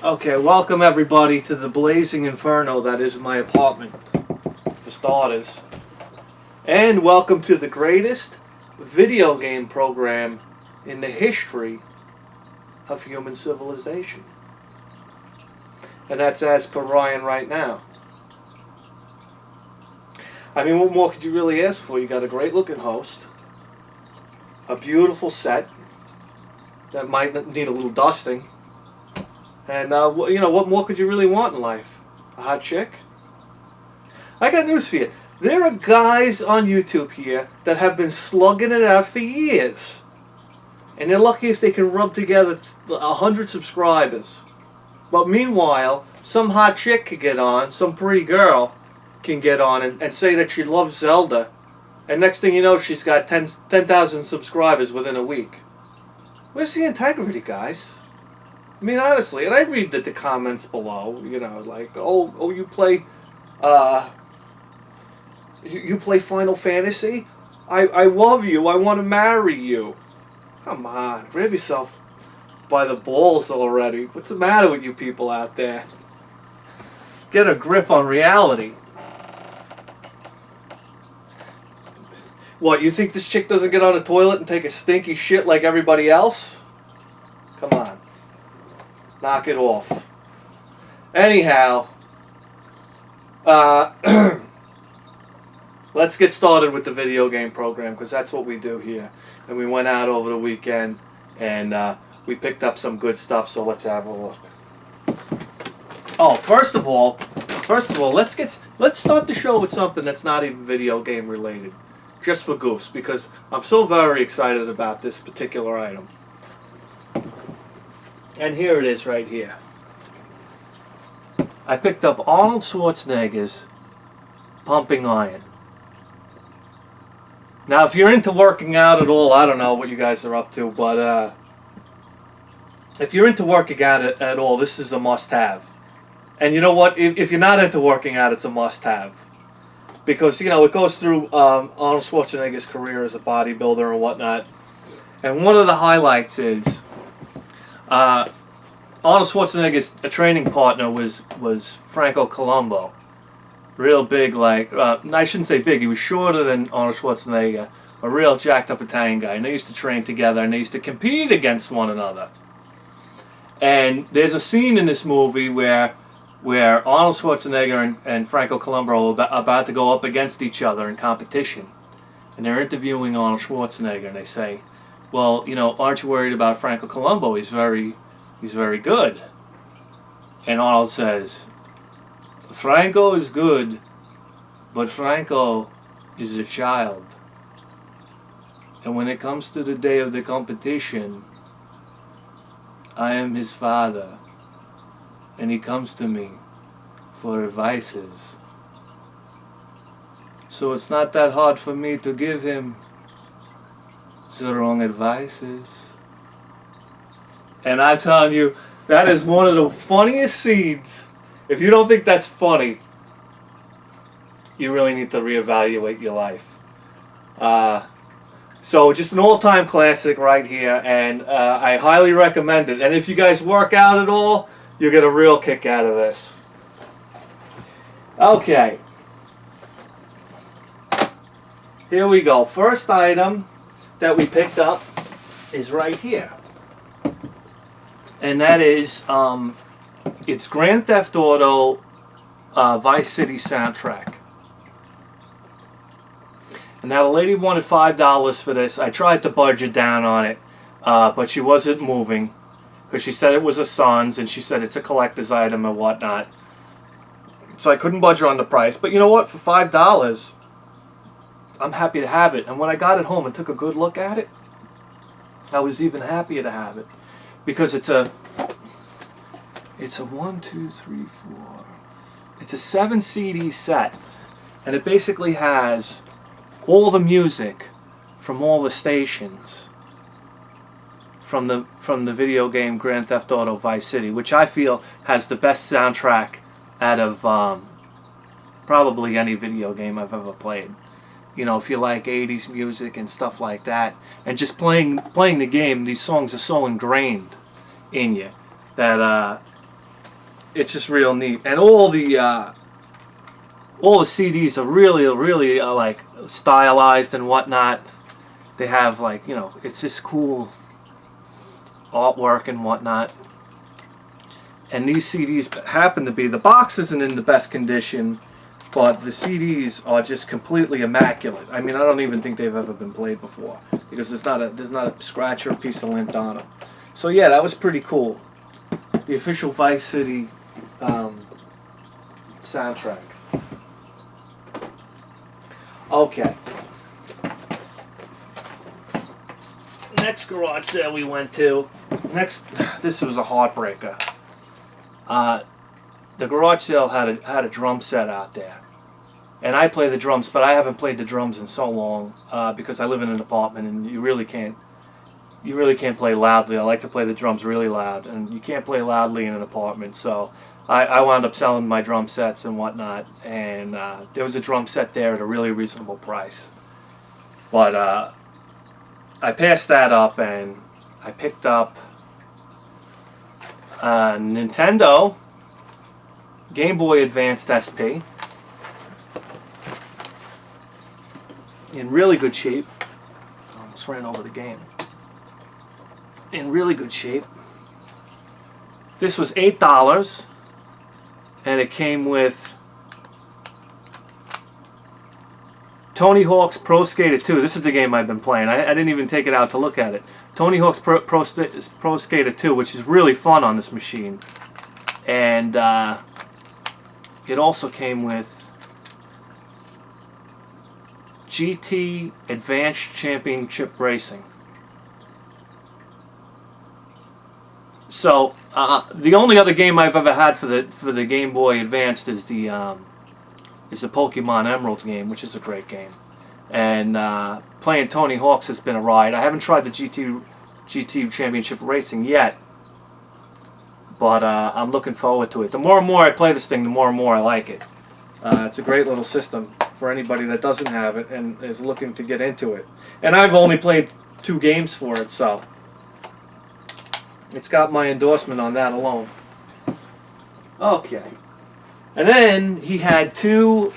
Okay, welcome everybody to the blazing inferno that is my apartment, for starters. And welcome to the greatest video game program in the history of human civilization. And that's as per Ryan right now. I mean, what more could you really ask for? You got a great looking host, a beautiful set that might need a little dusting. And, you know, what more could you really want in life? A hot chick? I got news for you. There are guys on YouTube here that have been slugging it out for years. And they're lucky if they can rub together 100 subscribers. But meanwhile, some hot chick can get on, some pretty girl can get on and say that she loves Zelda. And next thing you know, she's got 10,000 subscribers within a week. Where's the integrity, guys? I mean, honestly, and I read the comments below, you know, like, oh, you play, you play Final Fantasy? I love you, I want to marry you. Come on, grab yourself by the balls already. What's the matter with you people out there? Get a grip on reality. What, you think this chick doesn't get on the toilet and take a stinky shit like everybody else? Come on. Knock it off. Anyhow, let's get started with the video game program, because that's what we do here. And we went out over the weekend and we picked up some good stuff, so let's have a look. Oh, first of all, let's start the show with something that's not even video game related, just for goofs, because I'm so very excited about this particular item. And here it is right here. I picked up Arnold Schwarzenegger's Pumping Iron. Now, if you're into working out at all, I don't know what you guys are up to, but if you're into working out at all, this is a must-have. And you know what? If you're not into working out, it's a must-have. Because, you know, it goes through Arnold Schwarzenegger's career as a bodybuilder and whatnot. And one of the highlights is Arnold Schwarzenegger's training partner was Franco Columbu. Real big, like, I shouldn't say big, he was shorter than Arnold Schwarzenegger. A real jacked up Italian guy. And they used to train together and they used to compete against one another. And there's a scene in this movie where Arnold Schwarzenegger and Franco Columbu are about to go up against each other in competition. And they're interviewing Arnold Schwarzenegger and they say, well, you know, aren't you worried about Franco Columbu? He's very good. And Arnold says, Franco is good, but Franco is a child. And when it comes to the day of the competition, I am his father. And he comes to me for advices. So it's not that hard for me to give him the wrong advices. And I'm telling you, that is one of the funniest scenes. If you don't think that's funny, you really need to reevaluate your life. So just an all-time classic right here, and I highly recommend it. And if you guys work out at all, you'll get a real kick out of this. Okay. Here we go. First item that we picked up is right here. And that is, it's Grand Theft Auto Vice City soundtrack. And now the lady wanted $5 for this. I tried to budget down on it, but she wasn't moving. Because she said it was her son's, and she said it's a collector's item and whatnot. So I couldn't budge on the price. But you know what? For $5, I'm happy to have it. And when I got it home and took a good look at it, I was even happier to have it. Because it's a 1, 2, 3, 4. It's a 7 CD set. And it basically has all the music from all the stations from the video game Grand Theft Auto Vice City, which I feel has the best soundtrack out of probably any video game I've ever played. You know, if you like 80s music and stuff like that, and just playing the game, these songs are so ingrained in you that it's just real neat. And all the CDs are really like stylized and whatnot. They have like, you know, it's just cool artwork and whatnot. And these CDs happen to be, the box isn't in the best condition, but the CDs are just completely immaculate. I mean, I don't even think they've ever been played before because there's not a scratch or a piece of lint on them. So yeah, that was pretty cool. The official Vice City soundtrack. Okay. Next garage sale we went to. This was a heartbreaker. The garage sale had a drum set out there, and I play the drums, but I haven't played the drums in so long because I live in an apartment, and you really can't play loudly. I like to play the drums really loud, and you can't play loudly in an apartment. So I wound up selling my drum sets and whatnot, and there was a drum set there at a really reasonable price. But I passed that up, and I picked up a Nintendo Game Boy Advanced SP in really good shape. I almost ran over the game. In really good shape. This was $8, and it came with Tony Hawk's Pro Skater 2. This is the game I've been playing. I didn't even take it out to look at it. Tony Hawk's Pro Skater 2, which is really fun on this machine. And it also came with GT Advanced Championship Racing. So the only other game I've ever had for the Game Boy Advanced is the Pokemon Emerald game, which is a great game. And playing Tony Hawk's has been a ride. I haven't tried the GT Championship Racing yet, but I'm looking forward to it. The more and more I play this thing, the more and more I like it. It's a great little system for anybody that doesn't have it and is looking to get into it. And I've only played 2 games for it, so it's got my endorsement on that alone. Okay. And then he had 2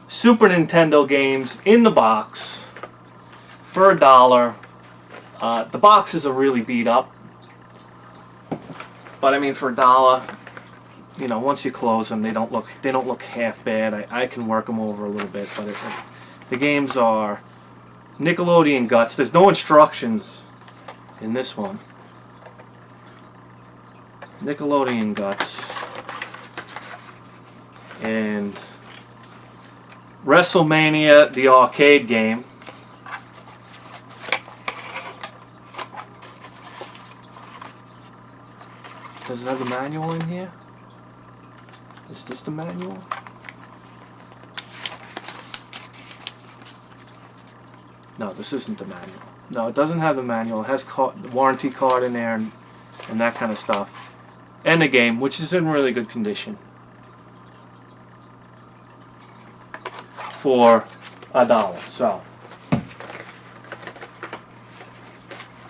Super Nintendo games in the box for $1. The boxes are really beat up, but I mean for $1, you know, once you close them, they don't look half bad. I can work them over a little bit, but the games are Nickelodeon Guts. There's no instructions in this one. Nickelodeon Guts and WrestleMania, the arcade game. Does it have the manual in here? Is this the manual? No, this isn't the manual. No, it doesn't have the manual. It has the warranty card in there and that kind of stuff. And the game, which is in really good condition. For $1. So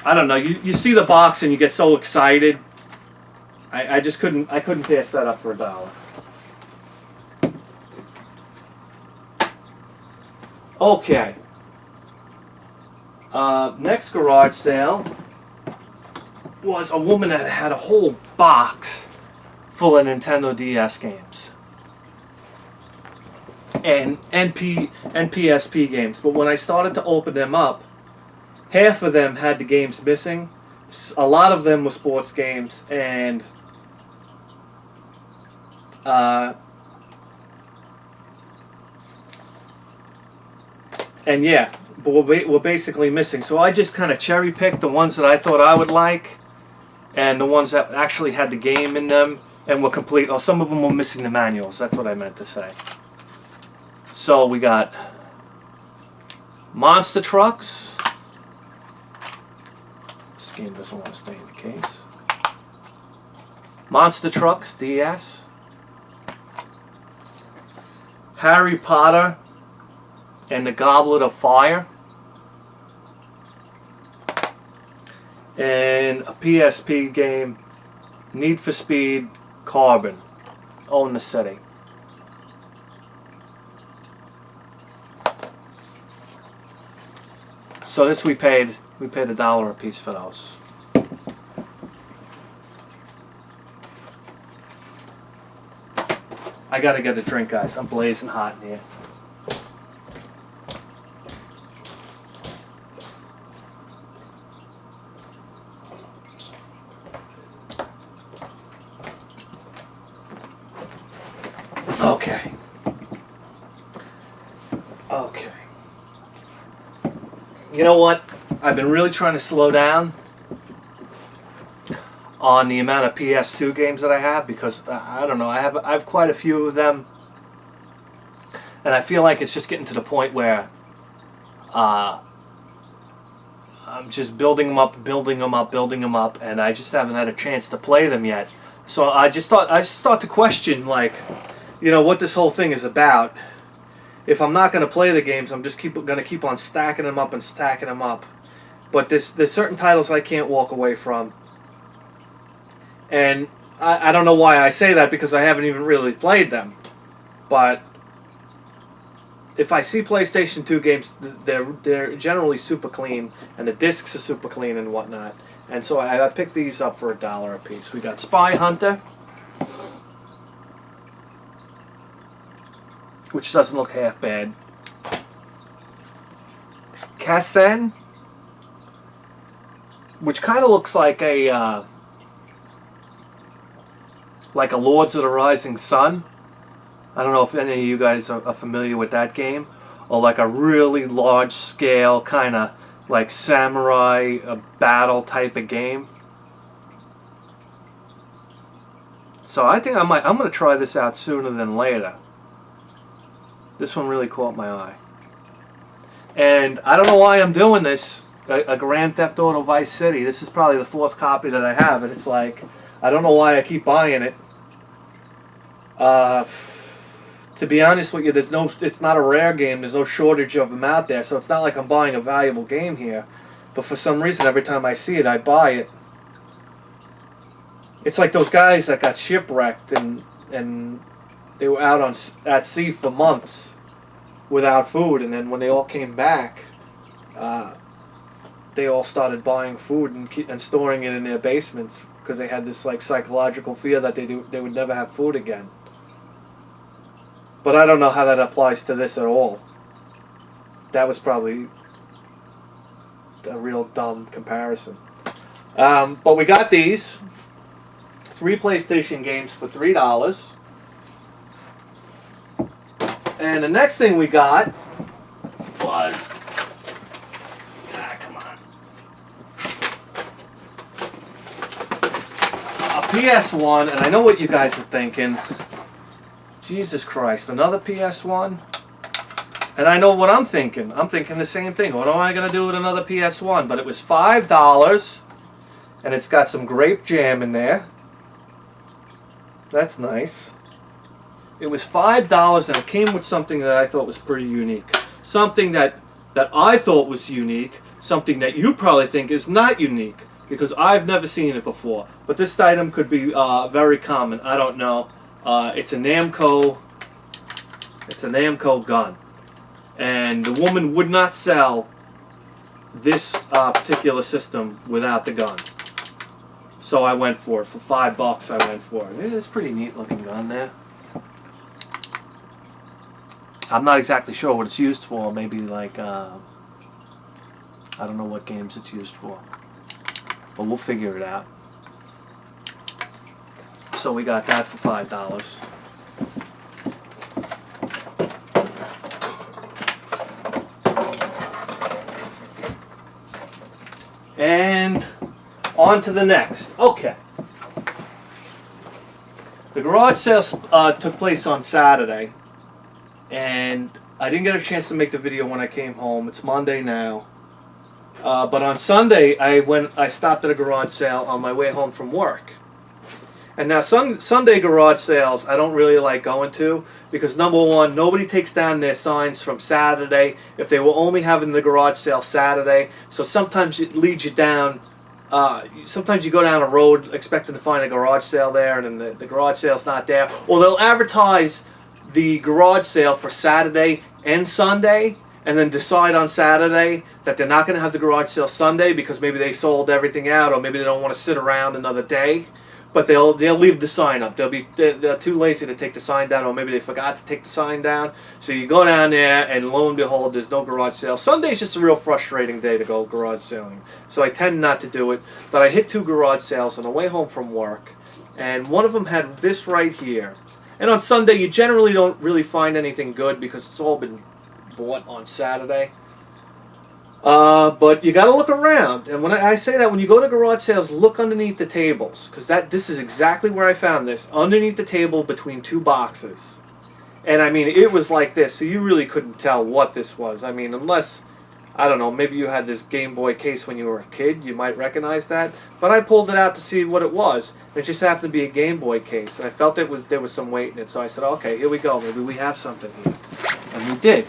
I don't know. You see the box and you get so excited. I just couldn't pass that up for $1. Okay. Next garage sale was a woman that had a whole box full of Nintendo DS games and PSP games. But when I started to open them up, half of them had the games missing. A lot of them were sports games, and yeah, but we're basically missing. So I just kind of cherry picked the ones that I thought I would like, and the ones that actually had the game in them and were complete. Oh, some of them were missing the manuals. That's what I meant to say. So we got Monster Trucks. This game doesn't want to stay in the case. Monster Trucks DS. Harry Potter and the Goblet of Fire. And a PSP game, Need for Speed Carbon. Own the City. So this we paid $1 a piece for those. I gotta get a drink, guys. I'm blazing hot in here. Okay. Okay. You know what? I've been really trying to slow down on the amount of PS2 games that I have because I don't know. I have quite a few of them, and I feel like it's just getting to the point where I'm just building them up, and I just haven't had a chance to play them yet. So I just start to question, like, you know, what this whole thing is about. If I'm not going to play the games, I'm just going to keep on stacking them up and stacking them up. But there's certain titles I can't walk away from. And I don't know why I say that, because I haven't even really played them. But if I see PlayStation 2 games, they're generally super clean, and the discs are super clean and whatnot. And so I picked these up for $1 a piece. We got Spy Hunter, which doesn't look half bad. Kassen, which kind of looks like a Lords of the Rising Sun. I don't know if any of you guys are familiar with that game, or like a really large scale kind of like samurai battle type of game. So I think I'm going to try this out sooner than later. This one really caught my eye. And I don't know why I'm doing this. A Grand Theft Auto Vice City. This is probably the 4th copy that I have, and it's like, I don't know why I keep buying it. To be honest with you, it's not a rare game. There's no shortage of them out there, so it's not like I'm buying a valuable game here. But for some reason, every time I see it, I buy it. It's like those guys that got shipwrecked and they were out at sea for months without food, and then when they all came back, they all started buying food and storing it in their basements because they had this like psychological fear that they would never have food again. But I don't know how that applies to this at all. That was probably a real dumb comparison. But we got these 3 PlayStation games for $3. And the next thing we got was, come on, a PS1, and I know what you guys are thinking. Jesus Christ, another PS1? And I know what I'm thinking. I'm thinking the same thing. What am I going to do with another PS1? But it was $5, and it's got some grape jam in there. That's nice. It was $5, and it came with something that I thought was pretty unique. Something that I thought was unique. Something that you probably think is not unique, because I've never seen it before. But this item could be very common. I don't know. It's a Namco gun. And the woman would not sell this particular system without the gun. So I went for it. For $5 I went for it. It's a pretty neat looking gun there. I'm not exactly sure what it's used for. Maybe like, I don't know what games it's used for. But we'll figure it out. So we got that for $5. And on to the next. Okay. The garage sale took place on Saturday. And I didn't get a chance to make the video when I came home. It's Monday now. But on Sunday, I stopped at a garage sale on my way home from work. And now Sunday garage sales I don't really like going to, because number one, nobody takes down their signs from Saturday if they were only having the garage sale Saturday. So sometimes it leads you down Sometimes you go down a road expecting to find a garage sale there, and then the garage sale's not there. Or they'll advertise the garage sale for Saturday and Sunday, and then decide on Saturday that they're not going to have the garage sale Sunday because maybe they sold everything out, or maybe they don't want to sit around another day. But they'll leave the sign up. They're too lazy to take the sign down, or maybe they forgot to take the sign down. So you go down there, and lo and behold, there's no garage sale. Sunday's just a real frustrating day to go garage selling. So I tend not to do it. But I hit 2 garage sales on the way home from work, and one of them had this right here. And on Sunday, you generally don't really find anything good because it's all been bought on Saturday. But you got to look around, and when I say that, when you go to garage sales, look underneath the tables, because this is exactly where I found this, underneath the table between 2 boxes. And I mean, it was like this, so you really couldn't tell what this was. I mean, unless, I don't know, maybe you had this Game Boy case when you were a kid, you might recognize that. But I pulled it out to see what it was. It just happened to be a Game Boy case, and I felt there was some weight in it, so I said, okay, here we go, maybe we have something here. And we did.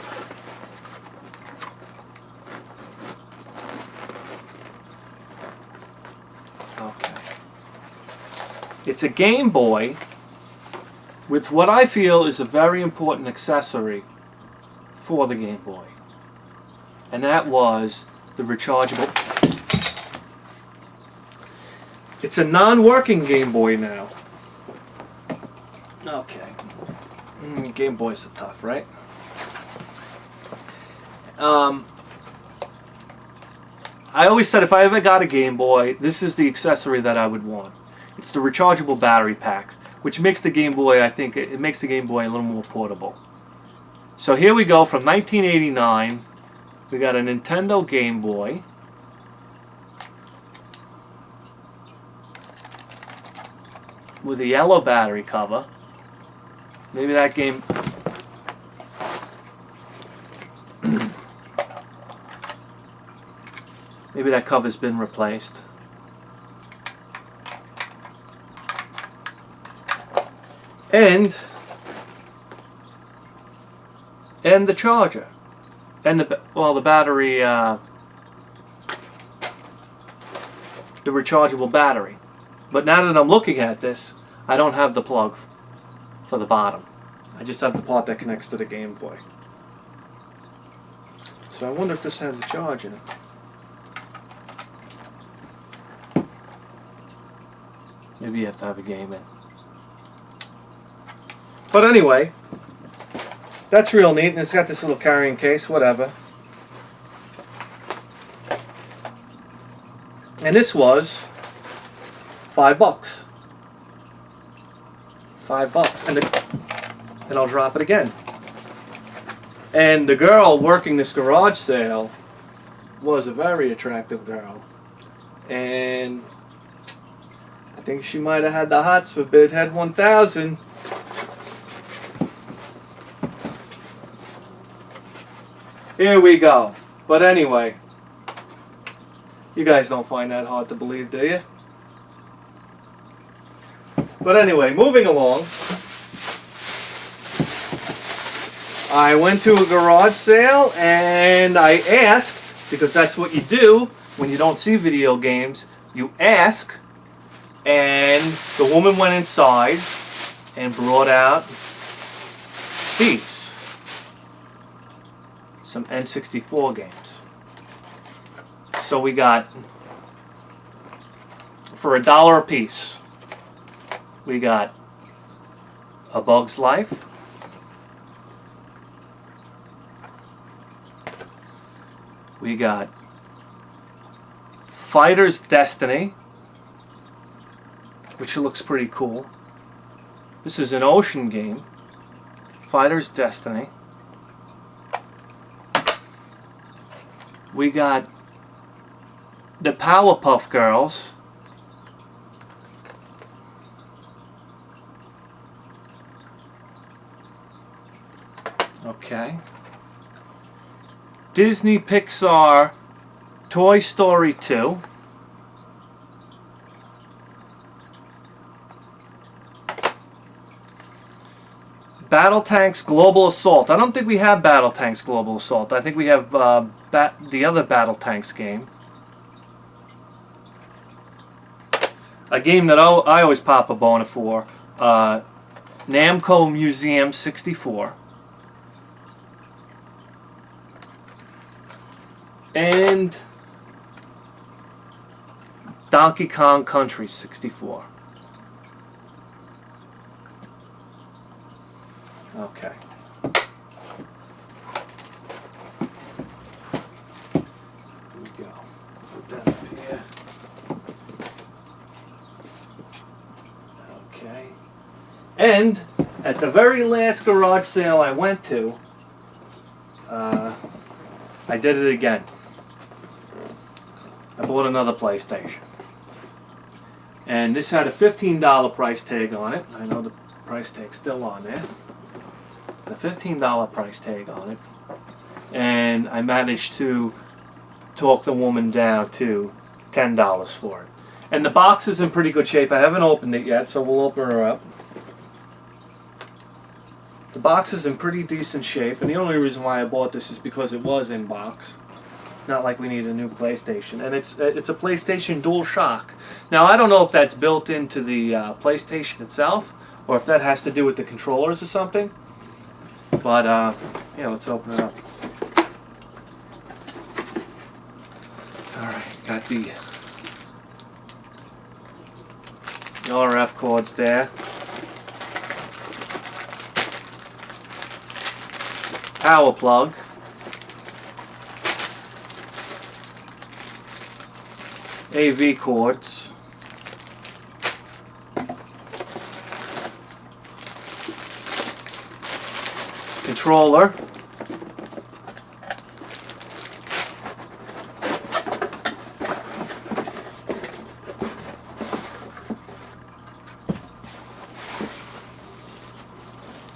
Okay. It's a Game Boy with what I feel is a very important accessory for the Game Boy. And that was the rechargeable. It's a non-working Game Boy now. Okay. Game Boys are tough, right? I always said if I ever got a Game Boy, this is the accessory that I would want. It's the rechargeable battery pack, which makes the Game Boy, I think, it makes the Game Boy a little more portable. So here we go from 1989. We got a Nintendo Game Boy. With a yellow battery cover. Maybe that game... Maybe that cover's been replaced. And the charger. And the battery, the rechargeable battery. But now that I'm looking at this, I don't have the plug for the bottom. I just have the part that connects to the Game Boy. So I wonder if this has a charge in it. Maybe you have to have a game in. But anyway, that's real neat, and it's got this little carrying case, whatever. And this was $5. $5. And I'll drop it again. And the girl working this garage sale was a very attractive girl. And I think she might have had the hots for Bid Head 1000. Here we go. But anyway, you guys don't find that hard to believe, do you? But anyway, moving along. I went to a garage sale and I asked, because that's what you do when you don't see video games, you ask, and the woman went inside and brought out these. Some N64 games. So we got, for $1 a piece, we got A Bug's Life, we got Fighter's Destiny, which looks pretty cool. This is an ocean game. Fighter's Destiny. We got the Powerpuff Girls. Okay. Disney Pixar Toy Story 2. Battle Tanks Global Assault. I don't think we have Battle Tanks Global Assault. I think we have the other Battle Tanks game. a game that I always pop a boner for, Namco Museum 64. And Donkey Kong Country 64. Okay. Here we go. Put that up here. Okay. And at the very last garage sale I went to, I did it again. I bought another PlayStation. And this had a $15 price tag on it. I know the price tag's still on there. The $15 price tag on it. And I managed to talk the woman down to $10 for it. And the box is in pretty good shape. I haven't opened it yet, so we'll open her up. The box is in pretty decent shape, and the only reason why I bought this is because it was in box. It's not like we need a new PlayStation, and it's a PlayStation DualShock. Now I don't know if that's built into the PlayStation itself, or if that has to do with the controllers or something. But yeah, let's open it up. All right, got the RF cords there. Power plug. AV cords. Controller.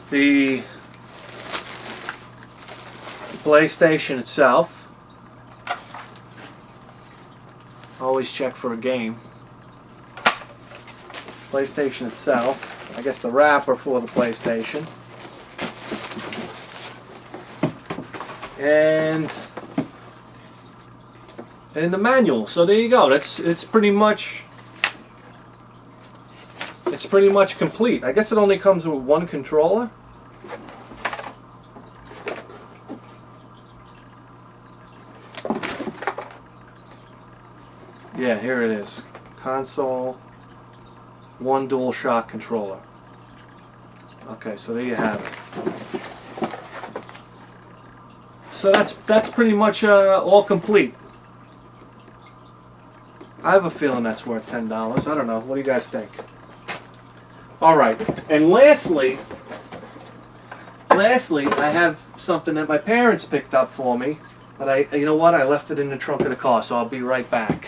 The PlayStation itself. Always check for a game. PlayStation itself. I guess the wrapper for the PlayStation. And the manual. So there you go. It's pretty much complete. I guess it only comes with one controller. Yeah, here it is. Console, one DualShock controller. Okay, so there you have it. So that's pretty much all complete. I have a feeling that's worth $10. I don't know. What do you guys think? All right, and lastly, I have something that my parents picked up for me. But you know what? I left it in the trunk of the car, so I'll be right back.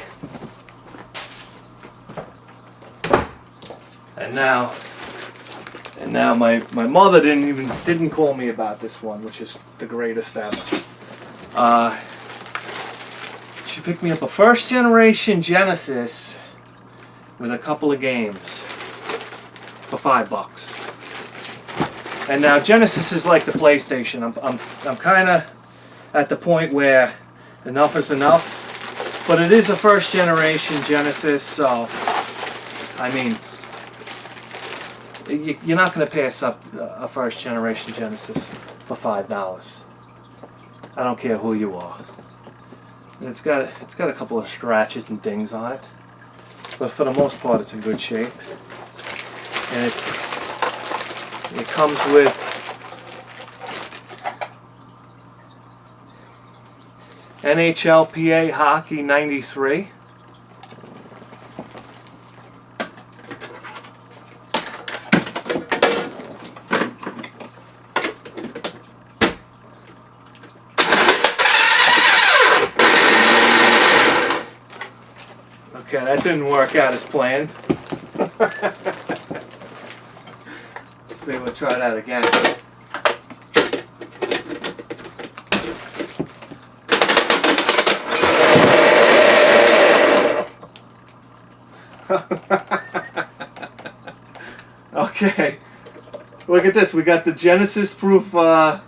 And now my mother didn't call me about this one, which is the greatest ever. She picked me up a first generation Genesis with a couple of games for $5. And now Genesis is like the PlayStation. I'm kind of at the point where enough is enough, but it is a first generation Genesis, so I mean, you're not going to pass up a first generation Genesis for $5. I don't care who you are. And it's got a couple of scratches and dings on it, but for the most part it's in good shape. And it comes with NHLPA Hockey 93. Okay, that didn't work out as planned. Let's see, we'll try that again. Okay, look at this. We got the Genesis proof, or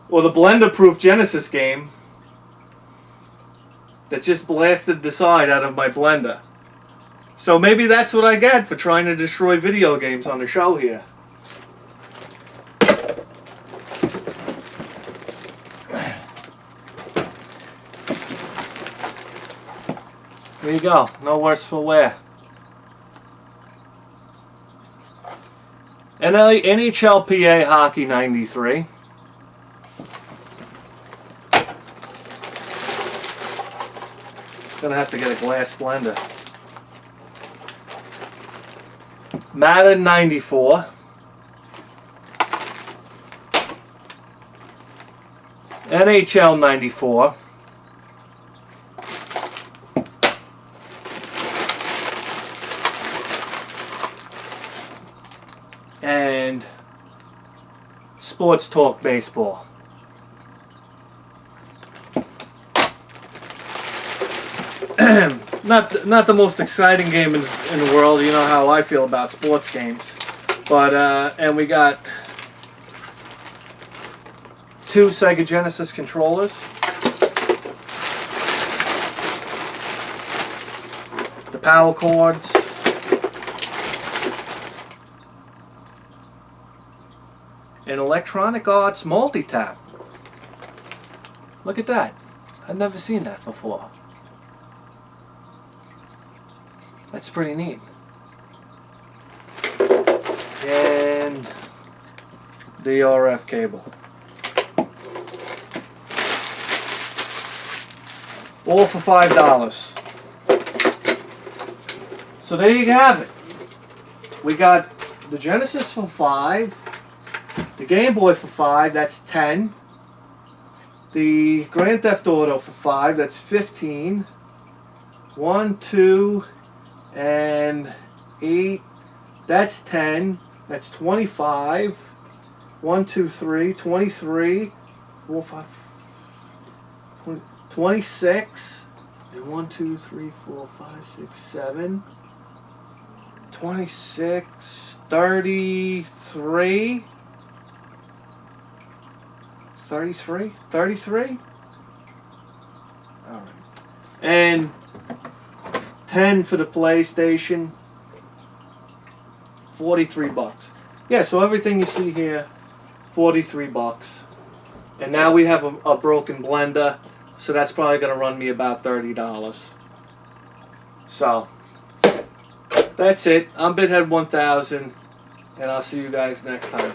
the blender proof Genesis game that just blasted the side out of my blender. So maybe that's what I get for trying to destroy video games on the show here. There you go. No worse for wear. NHLPA Hockey 93. Gonna have to get a glass blender. Madden 94. NHL 94. And Sports Talk Baseball. Not the most exciting game in the world. You know how I feel about sports games. But and we got 2 Sega Genesis controllers. The power cords. An Electronic Arts multi-tap. Look at that. I've never seen that before. That's pretty neat. And the RF cable. All for $5. So there you have it. We got the Genesis for $5. The Game Boy for $5, that's $10. The Grand Theft Auto for $5, that's $15. 1, 2, and 8, that's 10. That's 25. 1, 2, 3, 23. 4, 5, 26. And 1, 2, 3, 4, 5, 6, 7. 26. 33. 33? 33? Alright. And 10 for the PlayStation. $43. Yeah, so everything you see here, $43. And now we have a broken blender, so that's probably going to run me about $30. So, that's it. I'm Bithead 1000, and I'll see you guys next time.